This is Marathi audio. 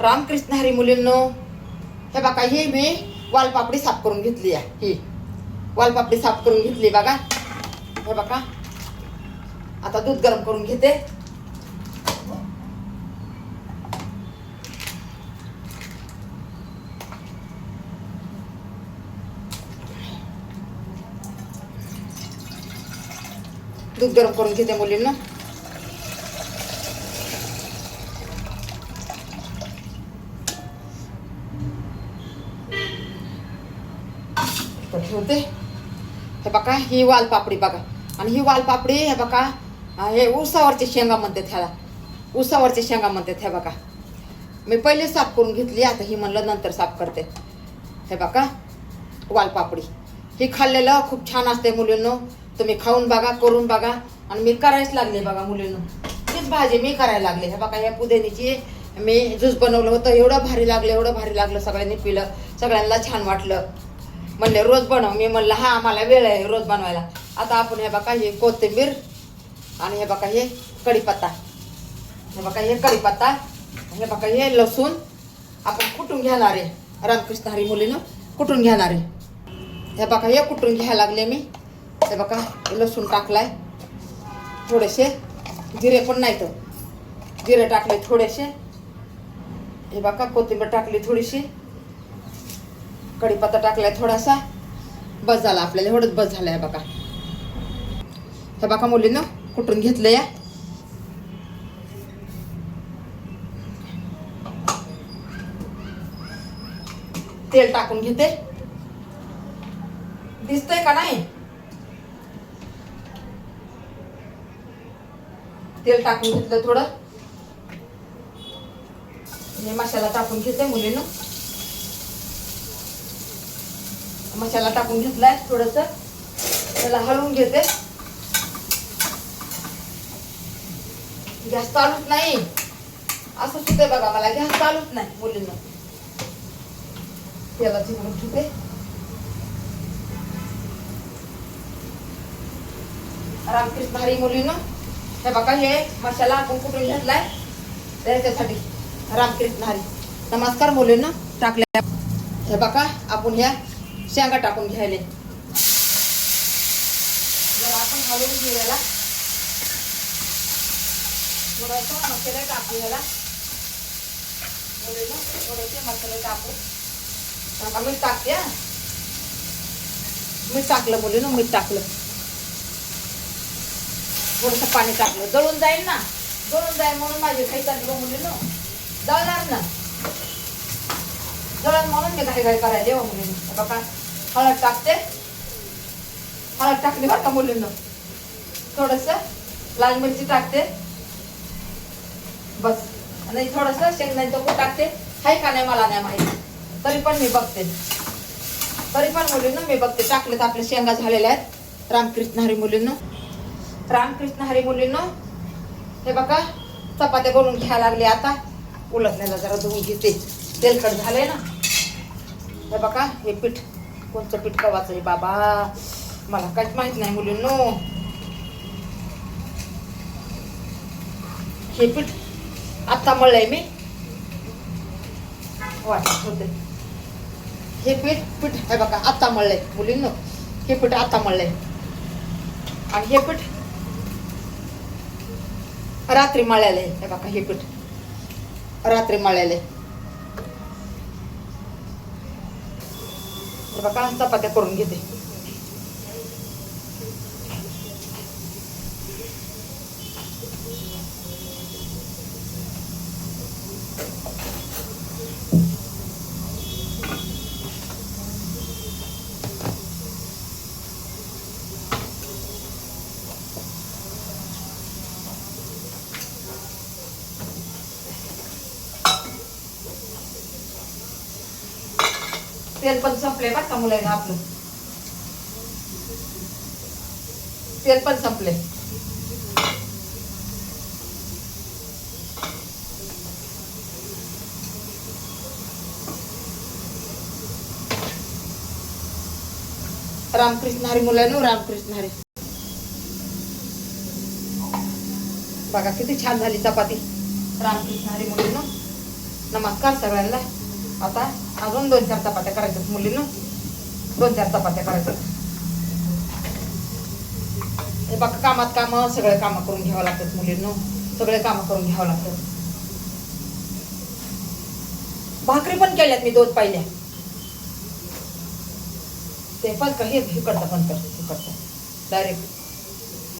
रामकृष्ण हरी मुलींनो, हे बघा ही मी वालपापडी साफ करून घेतली आहे. ही वालपापडी साफ करून घेतली बघा. हे बघा आता दूध गरम करून घेते. दूध गरम करून घेते मुलींना. ठेवते. हे बघा ही वालपापडी बघा. आणि ही वालपापडी हे बघा हे उसावरचे शेंगा म्हणतात ह्याला. उसावरचे शेंगा म्हणतात. हे बघा मी पहिले साफ करून घेतली. आता ही म्हणलं नंतर साफ करते. हे बघा वालपापडी ही खाल्लेलं खूप छान असते मुलींनो. तुम्ही खाऊन बघा, करून बघा. आणि मी करायच लागले बघा मुलींनो. तीच भाजी मी करायला लागले. हे बघा या पुदिन्याची मी ज्यूस बनवलं होतं. एवढं भारी लागलं, एवढं भारी लागलं. सगळ्यांनी पिलं, सगळ्यांना छान वाटलं. म्हणले रोज बनव. मी म्हणलं हा आम्हाला वेळ आहे रोज बनवायला. आता आपण हे बघा हे कोथिंबीर आणि हे बघा हे कढीपत्ता. हे बघा हे कढीपत्ता, हे बघा हे लसूण आपण कुटून घेणार आहे. रामकृष्ण हरी मुलीनं कुटून घेणार आहे. हे बघा हे कुटून घ्यायला लागले मी. हे बघा लसूण टाकलाय, थोडेसे जिरे पण नाही तर जिरे टाकले थोडेसे. हे बघा कोथिंबीर टाकली थोडीशी, कढीपत्ता टाकलाय थोडासा. बस झाला आपल्याला, एवढंच बस झालं. हे बघा हे बघा मुलीनं कुटून घेतलं या. तेल टाकून घेते. दिसतंय का नाही? तेल टाकून घेतलं थोडं. हे मसाला टाकून घेते मुलीनं. मसाला टाकून घेतलाय थोडस. त्याला हलवून घेते. गॅस चालूच नाही. असं सुद्धा बघा मला गॅस चालूच नाही मुलींना. तेला चिकून ठेवते. रामकृष्ण हरी मुलींना हे बघा हे मसाला आपण कुठून घेतलाय त्याच्यासाठी. रामकृष्ण हरी नमस्कार मुलींना. टाकल्या हे बघा आपण ह्या शेंगा टाकून घ्यायले. जर आपण हलवून घेऊयाला थोडासा मसाले टाकू. याला थोडेसे मसाले टाकू. आता मीठ टाकते. मीठ टाकलं मुलीनं, मीठ टाकलं. थोडंसं पाणी टाकलं. जळून जाईल ना, जळून जाईल म्हणून माझी काही चालली मुलीनं. जळणार ना, जळण म्हणून मी काही काही करायला हो मुलीनं. बघा हळद टाकते. हळद टाकली बरं का मुलीनं. थोडस लाल मिरची टाकते बस. आणि थोडस शेंगदाण्याचं कूट टाकते. हाय का नाही मला नाही माहिती, तरी पण मी बघते. तरी पण मुलीनं मी बघते. टाकले तर आपल्या शेंगा झालेल्या आहेत. रामकृष्ण हरी मुलीनं, रामकृष्ण हरी मुलीनं हे बघा चपात्या बनवून घ्यायला लागले. आता उलटण्याला जरा धुवून घेते. तेलकट झालंय ना. हे बघा हे पीठ कोणतं पीठ कवाचं आहे बाबा मला काहीच माहित नाही मुलींनो. हे पीठ आत्ता मळलंय मी. वाटत होते हे पीठ हे बघा आत्ता मळलंय मुलींनो. हे पीठ आत्ता मळलंय. आणि हे पीठ रात्री मळलेलं आहे. हे बघा हे पीठ रात्री मळलेलं आहे. हे बघा चपात्या करून घेते. तेल पण संपले बरं का मुलांना. आपलं तेल पण संपले. रामकृष्ण हरी मुलांनो, रामकृष्ण हरी. बघा किती छान झाली चपाती. रामकृष्ण हरी मुलांनो नमस्कार सगळ्यांना. आता अजून 2-4 चपात्या करायच्यात मुलीनं. 2-4 चपात्या करायच्यात. हे बघा कामात कामं सगळे कामं करून घ्यावं लागतात मुलींनो. सगळे कामं करून घ्यावं लागतात. भाकरी पण केल्यात मी 2 पाहिल्या. ते पण हे करता पण कर, डायरेक्ट